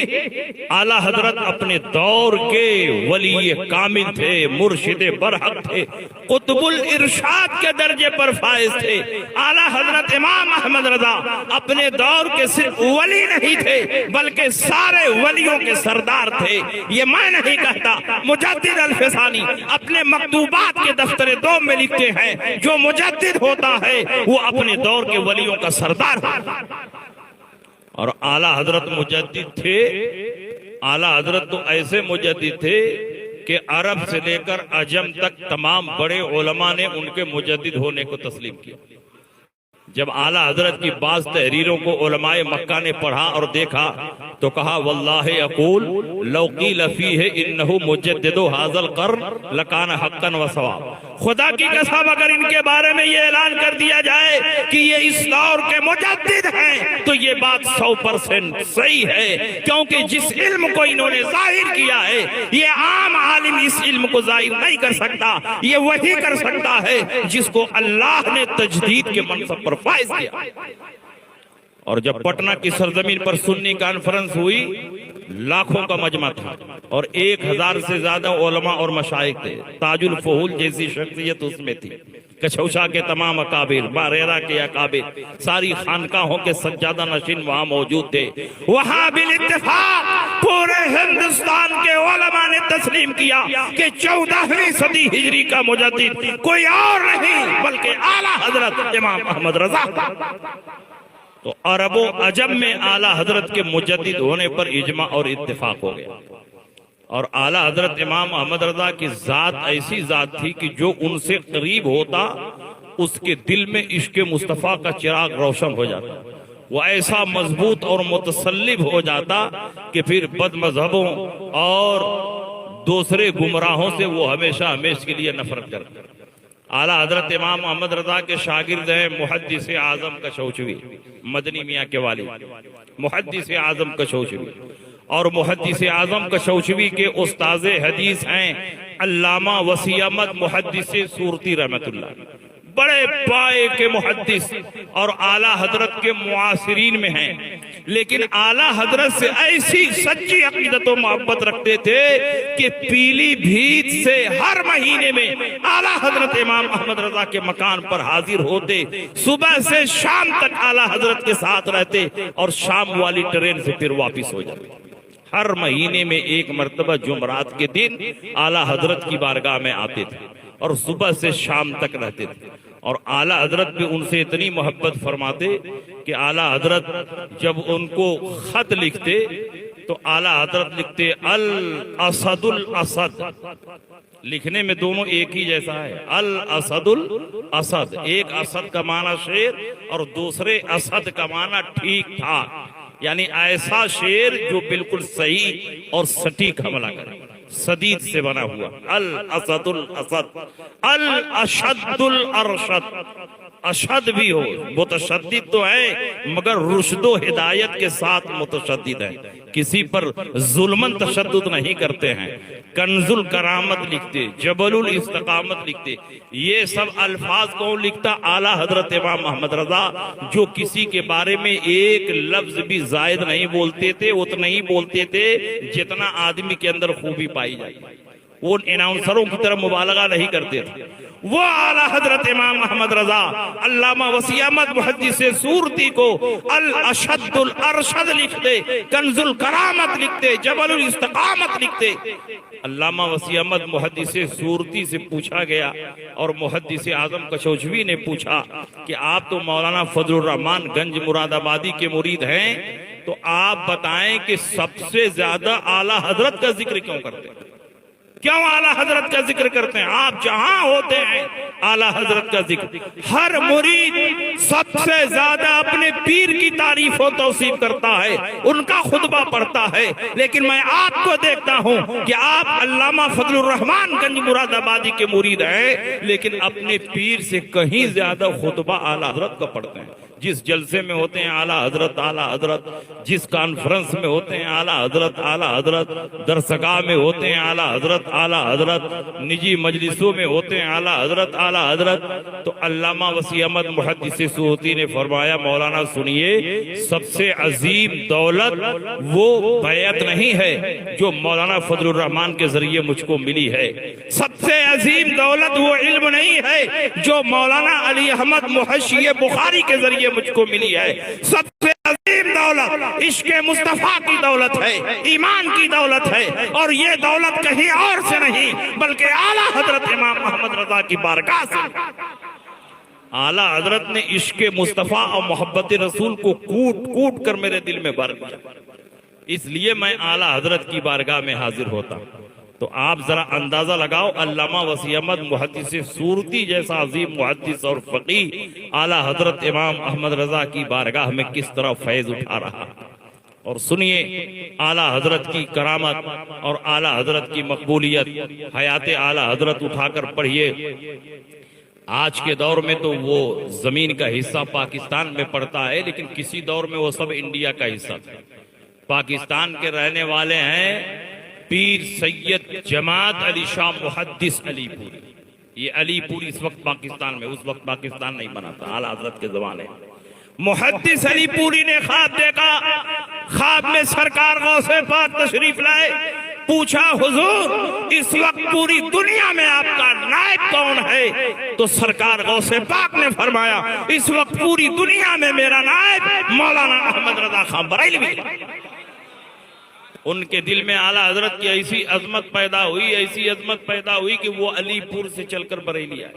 आला हजरत अपने दौर के वली कामिल थे, मुर्शिद बरहक थे, कुतुबुल इरशाद के दर्जे पर फाइज थे। आला हजरत इमाम अहमद रजा अपने दौर के सिर्फ वली नहीं थे बल्कि सारे वलियों के सरदार थे। ये मैं नहीं कहता, मुजद्दिद अल-फिसानी अपने मकतूबात के दफ्तर दो में लिखते हैं, जो मुजद्दिद होता है वो अपने दौर के वलियों का सरदार होता। और आला हजरत मुजद्दिद थे। आला हजरत तो ऐसे मुजद्दिद थे कि अरब से लेकर अजम तक तमाम बड़े उलमा ने उनके मुजद्दिद होने को तस्लीम किया। जब आला हजरत की बाज तहरीरों को उलमाए मक्का ने पढ़ा और देखा तो कहा, वल्लाहि अक़ूल लौ क़ील फ़ीहि इन्नहु मुजद्दिदु हाज़ल क़र्न लकान हक़्क़न व सवाब। खुदा की कसम, अगर इनके बारे में ये ऐलान कर दिया जाए कि ये इस दौर के मुजद्दिद हैं तो ये बात 100% सही है, क्योंकि जिस इल्म को इन्होंने जाहिर किया है ये आम आलिम इस इल्म को जाहिर नहीं कर सकता। ये वही कर सकता है जिसको अल्लाह ने तजदीद के मनसब पर फाइज किया। और जब पटना की सरजमीन पर सुन्नी कॉन्फ्रेंस हुई, लाखों का मजमा था और 1000 से ज्यादा उलमा और मशाइख थे। ताजुल फहूल जैसी शख्सियत उसमें थी, कछौशा के तमाम अकाबिर, बारेरा के अकाबिर, सारी खानकाहों के सज्जादा नशीन वहां मौजूद थे। वहां बिल इत्तेफाक पूरे हिंदुस्तान के उलमा ने तस्लीम किया कि 14वीं सदी हिजरी का मुजद्दिद कोई और नहीं बल्कि आला हजरत इमाम अहमद रजा। तो अरबों अजम में आला हजरत के मुजद्दिद होने पर इजमा और इत्तेफाक हो गया। और आला हजरत इमाम अहमद रजा की जात ऐसी जात थी कि जो उनसे करीब होता उसके दिल में इश्क मुस्तफा का चिराग रोशन हो जाता। वो ऐसा मजबूत और मुतसल्लिब हो जाता कि फिर बद मजहबों और दूसरे गुमराहों से वो हमेशा हमेशा के लिए नफरत करता। आला हजरत इमाम अहमद रजा के शागिर्द हैं मुहद्दिस आजम कशौचवी, मदनी मियाँ के वाली मुहद्दिस आजम कशौचवी। और मुहद्दिस आजम कशौचवी के उस्ताज़े हदीस हैं अल्लामा वसी अहमद मुहद्दिस सूरती रहमतुल्लाह, बड़े पाए के मुहद्दिस और आला हजरत के मुआसिरीन में हैं। लेकिन आला हजरत से ऐसी सच्ची अकीदत और मोहब्बत रखते थे कि पीलीभीत से हर महीने में आला हजरत इमाम अहमद रजा के मकान पर हाजिर होते, सुबह से शाम तक आला हजरत के साथ रहते और शाम वाली ट्रेन से फिर वापिस हो जाते। हर महीने में एक मर्तबा जुमरात के दिन आला हजरत की बारगाह में आते थे और सुबह से शाम तक रहते थे। और आला हजरत भी उनसे इतनी मोहब्बत फरमाते कि आला हजरत जब उनको खत लिखते तो आला हजरत लिखते अल असदुल असद। लिखने में दोनों एक ही जैसा है, अल असदुल असद। एक असद का माना शेर और दूसरे असद का माना ठीक ठाक, यानी ऐसा शेर जो बिल्कुल सही और सटीक हमला करे, सदीद से बना हुआ। अल असदुल असद, अल अशद्दुल अरशद। अशद भी हो, मुतशद्दिद तो है मगर रुश्दो हिदायत के साथ मुतशद्दिद है, किसी पर जुल्मन तशद्दुद नहीं करते हैं। कंजुल करामत लिखते, जबलुल इस्तिकामत लिखते। ये सब अल्फाज कौन लिखता? आला हजरत इमाम अहमद रजा, जो किसी के बारे में एक लफ्ज भी जायद नहीं बोलते थे, उतना ही बोलते थे जितना आदमी के अंदर खूबी पाई जाए। वो अनाउंसरों की तरह मुबालगा नहीं करते थे। वो आला हजरत इमाम अहमद रजा अल्लामा वसी अहमद मुहद्दिस सूरती को अल अशद्दुल अरशद लिखते, कंजुल करामत लिखते, जबलुल इस्तिकामत लिखते। अल्लामा वसी अहमद मुहद्दिस सूरती से पूछा गया और मुहद्दिस आजम कशौचवी ने पूछा कि आप तो मौलाना फजलुर रहमान गंज मुरादाबादी के मुरीद हैं, तो आप बताएं कि सबसे ज्यादा आला हजरत का जिक्र क्यों करते हैं, क्यों आला हजरत का जिक्र करते हैं? आप जहां होते हैं आला हजरत का जिक्र। हर मुरीद सबसे ज्यादा अपने पीर की तारीफ और तौसीफ करता है, उनका खुतबा पढ़ता है। लेकिन मैं आपको देखता हूं कि आप अल्लामा फजलुर रहमान गंज मुरादाबादी के मुरीद हैं, लेकिन अपने पीर से कहीं ज्यादा खुतबा आला हजरत का पढ़ते हैं। जिस जलसे में होते हैं आला हजरत, जिस कॉन्फ्रेंस में होते हैं आला हजरत, दरसगाह में होते हैं आला हजरत, निजी मजलिसों में होते हैं आला हजरत। तो अल्लामा वसी अहमद मुहद्दिस सूती ने फरमाया, मौलाना सुनिए, सबसे अजीम दौलत वो बैत नहीं है जो मौलाना फजलुर रहमान के जरिए मुझको मिली है। सबसे अजीम दौलत वो इल्म नहीं है जो मौलाना अली अहमद मुहश्शी बुखारी के जरिए मुझको मिली है। सबसे अजीम दौलत इश्क मुस्तफा की दौलत है, ईमान की दौलत है, और ये दौलत कहीं और से नहीं बल्कि आला हजरत इमाम मोहम्मद रजा की बारगाह से। आला हजरत ने इश्क मुस्तफा और मोहब्बत रसूल को कूट कूट कर मेरे दिल में भर दिया, इसलिए मैं आला हजरत की बारगाह में हाजिर होता। तो आप जरा अंदाजा लगाओ, अल्लामा वसी अहमद मुहद्दिस सूरती जैसा अजीम मुहद्दिस और फकीह आला हजरत इमाम अहमद रजा की बारगाह में किस तरह फैज उठा रहा। और सुनिए, आला हजरत की करामत और आला हजरत की मकबूलियत, हयात आला हजरत उठाकर पढ़िए। आज के दौर में तो वो जमीन का हिस्सा पाकिस्तान में पड़ता है, लेकिन किसी दौर में वो सब इंडिया का हिस्सा था। पाकिस्तान के रहने वाले हैं पीर सैयद जमात अली शाह मुहद्दिस अलीपुरी। ये अलीपुरी इस वक्त पाकिस्तान में, उस वक्त पाकिस्तान नहीं बना था, आला हजरत के जमाने। मुहद्दिस अलीपुरी ने ख्वाब देखा, ख्वाब में सरकार गौसे पाक तशरीफ लाए। पूछा, हुजूर इस वक्त पूरी दुनिया में आपका नायब कौन है? तो सरकार गौसे पाक ने फरमाया, इस वक्त पूरी दुनिया में मेरा नायब मौलाना अहमद रजा खां बरेलवी। उनके दिल में आला हजरत की ऐसी अजमत पैदा हुई कि वो अलीपुर से चलकर बरेली आए।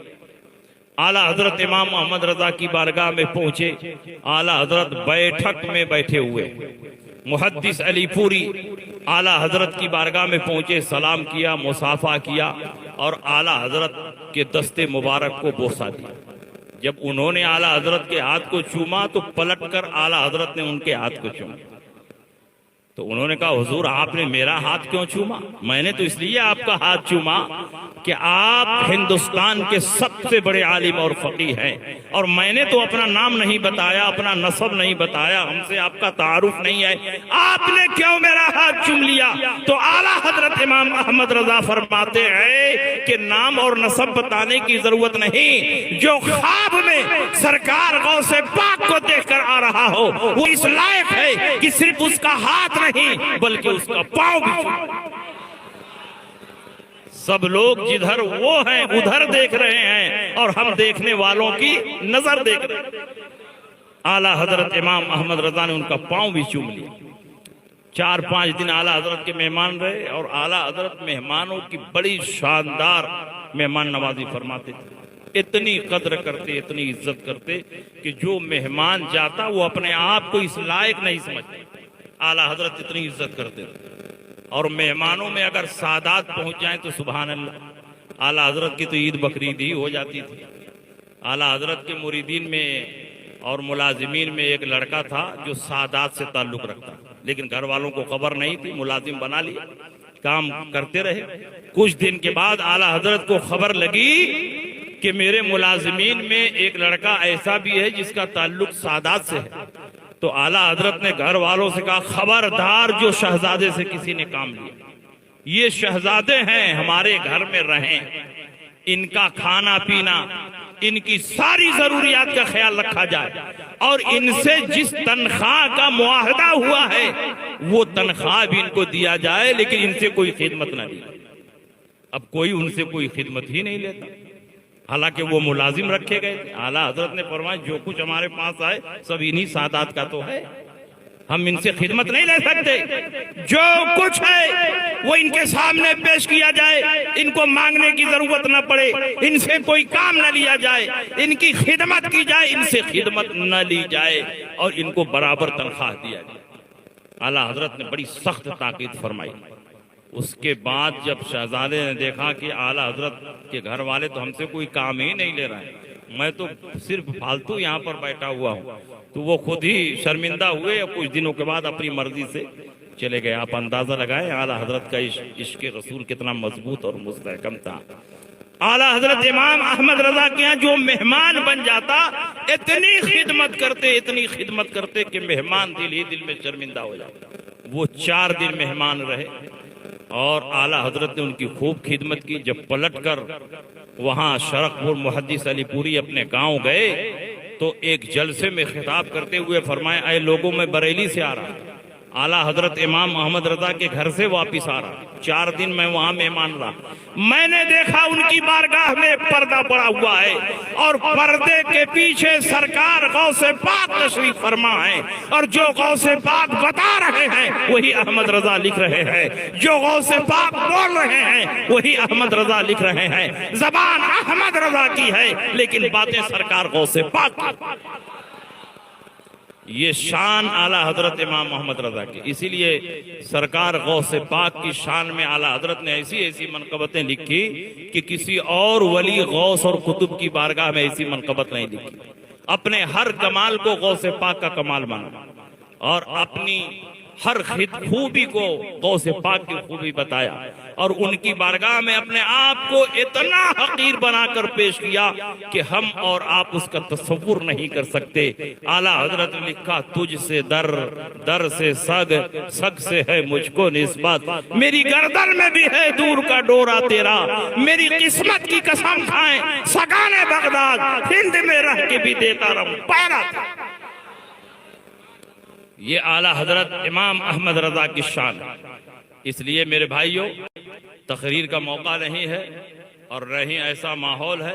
आला हजरत इमाम मोहम्मद रजा की बारगाह में पहुंचे। आला हजरत बैठक में बैठे हुए, मुहद्दिस अलीपुरी आला हजरत की बारगाह में पहुंचे, सलाम किया, मुसाफा किया और आला हजरत के दस्ते मुबारक को बोसा दिया। जब उन्होंने आला हजरत के हाथ को चूमा तो पलटकर आला हजरत ने उनके हाथ को चूमा। तो उन्होंने कहा, हुजूर आपने मेरा हाथ क्यों चूमा? मैंने तो इसलिए आपका हाथ चूमा कि आप हिंदुस्तान के सबसे बड़े आलिम और फकीह हैं, और मैंने तो अपना नाम नहीं बताया, अपना नसब नहीं बताया, हमसे आपका तारुफ नहीं है, आपने क्यों मेरा हाथ चूम लिया? तो आला हजरत इमाम अहमद रजा फरमाते हैं कि नाम और नसब बताने की जरूरत नहीं, जो ख्वाब में सरकार गौसे पाक को देखकर आ रहा हो वो इस लायक है कि सिर्फ उसका हाथ नहीं बल्कि उसका पांव भी। सब लोग जिधर वो हैं उधर देख रहे हैं और हम देखने वालों की नजर देख रहे हैं। आला हजरत इमाम अहमद रजा ने उनका पांव भी चूम लिया। 4-5 दिन आला हजरत के मेहमान रहे और आला हजरत मेहमानों की बड़ी शानदार मेहमान नवाजी फरमाते थे। इतनी कद्र करते, इतनी इज्जत करते कि जो मेहमान जाता वो अपने आप को इस लायक नहीं समझते। आला हजरत इतनी इज्जत करते थे। और मेहमानों में अगर सादात पहुंच जाए तो सुभान अल्लाह। आला हजरत की तो ईद बकरीद ही हो जाती थी। आला हजरत के मुरीदीन में और मुलाजिमीन में एक लड़का था जो सादात से ताल्लुक रखता, लेकिन घर वालों को खबर नहीं थी, मुलाजिम बना लिया, काम करते रहे। कुछ दिन के बाद आला हजरत को खबर लगी कि मेरे मुलाजिमीन में एक लड़का ऐसा भी है जिसका ताल्लुक सादात से है। तो आला हजरत ने घर वालों से कहा, खबरदार जो शहजादे से किसी ने काम लिया, ये शहजादे हैं, हमारे घर में रहें, इनका खाना पीना, इनकी सारी जरूरियात का ख्याल रखा जाए और इनसे जिस तनख्वाह का मुआहदा हुआ है वो तनख्वाह भी इनको दिया जाए, लेकिन इनसे कोई खिदमत न ली। अब कोई उनसे कोई खिदमत ही नहीं लेता, हालांकि वो मुलाजिम रखे गए। आला हजरत ने फरमाया, जो कुछ हमारे पास आए सब इन्हीं सादात का तो है, हम इनसे खिदमत नहीं ले सकते। जो कुछ है वो इनके सामने पेश किया जाए, इनको मांगने की जरूरत न पड़े, इनसे कोई काम न लिया जाए, इनकी खिदमत की जाए, इनसे खिदमत न ली जाए और इनको बराबर तनख्वाह दिया जाए। आला हजरत ने बड़ी सख्त ताकीद फरमाई। उसके बाद जब शहजादे ने देखा कि आला हजरत के घर वाले तो हमसे कोई काम ही नहीं ले रहे हैं, मैं तो सिर्फ फालतू यहाँ पर बैठा हुआ हूँ, तो वो खुद ही शर्मिंदा हुए और कुछ दिनों के बाद अपनी मर्जी से चले गए। आप अंदाजा लगाएं आला हजरत का इश्क रसूल कितना मजबूत और मुस्तहकम था। आला हजरत इमाम अहमद रजा के यहाँ जो मेहमान बन जाता, इतनी खिदमत करते कि मेहमान दिल ही दिल में शर्मिंदा हो जाता। वो 4 दिन मेहमान रहे और आला हजरत ने उनकी खूब खिदमत की। जब पलट कर वहां शरकपुर मुहद्दिस अलीपुरी अपने गांव गए तो एक जलसे में खिताब करते हुए फरमाया, ऐ लोगों, मैं बरेली से आ रहा, आला हजरत इमाम अहमद रजा के घर से वापिस आ रहा, 4 दिन मैं वहां मेहमान रहा। मैंने देखा उनकी बारगाह में पर्दा पड़ा हुआ है और पर्दे के पीछे सरकार गौसे पाक तशरीफ फरमा है, और जो गौसे पाक बता रहे हैं वही अहमद रजा लिख रहे हैं, जो गौसे पाक बोल रहे हैं वही अहमद रजा लिख रहे हैं। जबान अहमद रजा की है लेकिन बातें सरकार गौसे पाक की। ये शान आला हजरत इमाम मोहम्मद रजा की। इसीलिए सरकार गौसे पाक की शान में आला हजरत ने ऐसी ऐसी मनकबतें लिखी कि किसी और वली गौस और कुतुब की बारगाह में ऐसी मनकबत नहीं लिखी। अपने हर कमाल को गौसे पाक का कमाल माना और अपनी हर खूबी को गौसे पाक की खूबी बताया और उनकी बारगाह में अपने आप को इतना हकीर बनाकर पेश किया कि हम और आप उसका तस्वुर नहीं कर सकते। आला हजरत ने लिखा, तुझसे दर, दर से सग, सग से है मुझको निस्बत, मेरी गर्दन में भी है दूर का डोरा तेरा, मेरी किस्मत की कसम खाएं सगाने बगदाद, हिंद में रह के भी देता रहूं पैरा। ये आला हजरत इमाम अहमद रजा की शान। इसलिए मेरे भाइयों, तकरीर का मौका नहीं है और नहीं ऐसा माहौल है।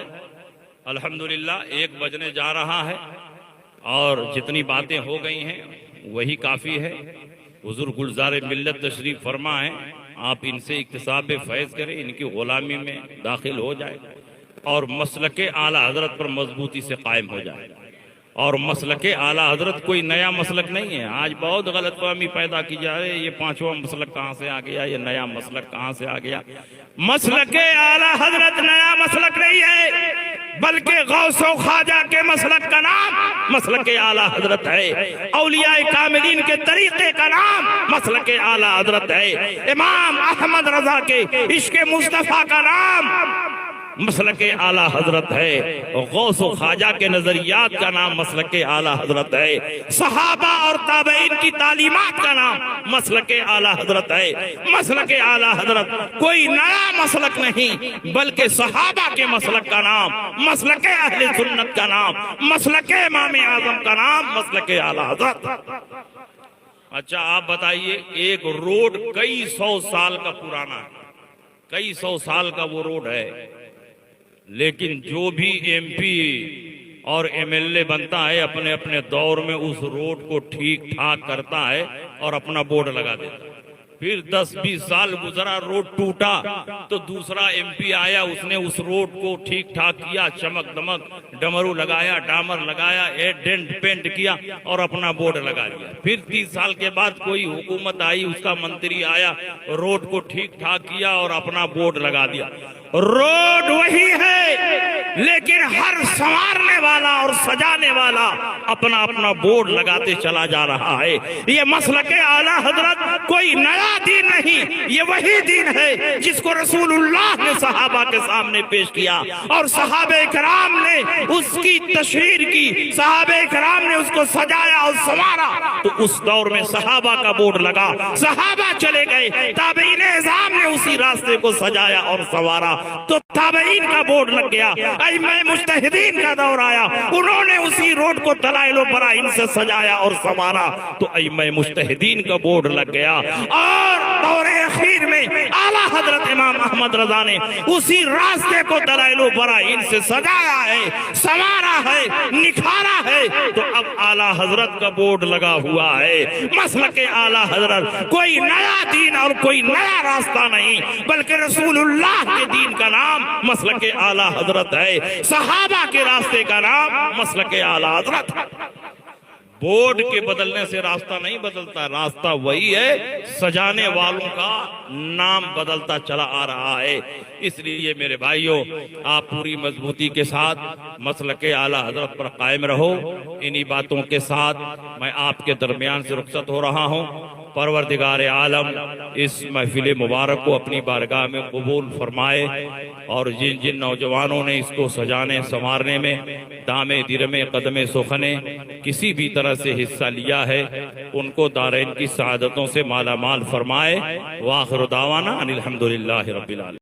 अल्हम्दुलिल्लाह 1 बजने जा रहा है और जितनी बातें हो गई हैं वही काफ़ी है। हुजूर गुलजार मिल्लत तशरीफ फरमा है, आप इनसे इक्तिसाब फैज़ करें, इनकी गुलामी में दाखिल हो जाए और मसलके आला हजरत पर मजबूती से कायम हो जाए। और मसलके आला हजरत कोई नया मसलक नहीं है। आज बहुत गलतफहमी पैदा की जा रही है, ये 5वां मसलक कहाँ से आ गया, ये नया मसलक कहाँ से आ गया। मसलके आला हजरत नया मसलक नहीं है, बल्कि गौसो ख्वाजा के मसलक का नाम मसलके आला हजरत है। औलियाए कामिलीन के तरीके का नाम मसलके आला हजरत है। इमाम अहमद रजा के इश्क़ मुस्तफ़ा का नाम मसलके आला हजरत है। गौसो ख्वाजा के नजरियात का नाम मसलके आला हजरत है। सहाबा और ताबईन की तालीमात का नाम मसलके आला हजरत है। मसलके आला हजरत कोई नया मसलक नहीं, बल्कि सहाबा के मसलक का नाम मसलके अहले सुन्नत का नाम मसलके इमाम आजम का नाम मसलके आला हजरत। अच्छा, आप बताइए, एक रोड कई 100 साल का पुराना है, कई 100 साल का वो रोड है, लेकिन जो भी एमपी और एमएलए बनता है अपने अपने दौर में उस रोड को ठीक ठाक करता है और अपना बोर्ड लगा देता है। फिर 10-20 साल गुजरा, रोड टूटा तो दूसरा एमपी आया, उसने उस रोड को ठीक ठाक किया, चमक दमक डमरू लगाया, डामर लगाया, डेंट पेंट किया और अपना बोर्ड लगा दिया। फिर 30 साल के बाद कोई हुकूमत आई, उसका मंत्री आया, रोड को ठीक ठाक किया और अपना बोर्ड लगा दिया। रोड वही है, लेकिन हर संवारने वाला और सजाने वाला अपना अपना बोर्ड लगाते चला जा रहा है। ये मसलके आला हजरत कोई नया दीन नहीं, ये वही दीन है जिसको रसूलुल्लाह ने सहाबा के सामने पेश किया और सहाबे कराम ने उसकी तशरीह की, सहाबे कराम ने उसको सजाया और संवारा। तो उस दौर में सहाबा का बोर्ड लगा, सहाबा चले गए, ताबईन इज़ाम ने उसी रास्ते को सजाया और संवारा, तो ताबईन का बोर्ड लग गया। अइम्मा मुज्तहिदीन का दौर आया, उन्होंने उसी रोड को दलाइल बराइन से सजाया और संवारा, तो अइम्मा मुज्तहिदीन का बोर्ड लग गया। और दौरे अखीर में आला हजरत इमाम अहमद रजा ने उसी रास्ते को दलाइल बराइन से सजाया है, संवारा है, निखारा है। तो अब आला हजरत का बोर्ड लगा हुआ है। मसलके आला हजरत कोई नया दीन और कोई नया रास्ता नहीं, बल्कि रसूलुल्लाह के दीन का नाम मसलके आला हजरत है, सहाबा के रास्ते का नाम मसलके आला हजरत है। बोर्ड के बदलने से रास्ता नहीं बदलता, रास्ता वही है, सजाने वालों का नाम बदलता चला आ रहा है। इसलिए मेरे भाइयों, आप पूरी मजबूती के साथ मसलके आला हजरत पर कायम रहो। इन्हीं बातों के साथ मैं आपके दरमियान से रुखसत हो रहा हूँ। परवरदिगार आलम इस महफिल मुबारक को अपनी बारगाह में कबूल फरमाए, और जिन जिन नौजवानों ने इसको सजाने संवारने में दामे दिरमे कदमे सुखने किसी भी तरह से हिस्सा लिया है, उनको दारैन की सआदतों से माला माल फरमाए। वाखिर दावाना अनिल हम्दुलिल्लाहि रब्बिल आलमीन।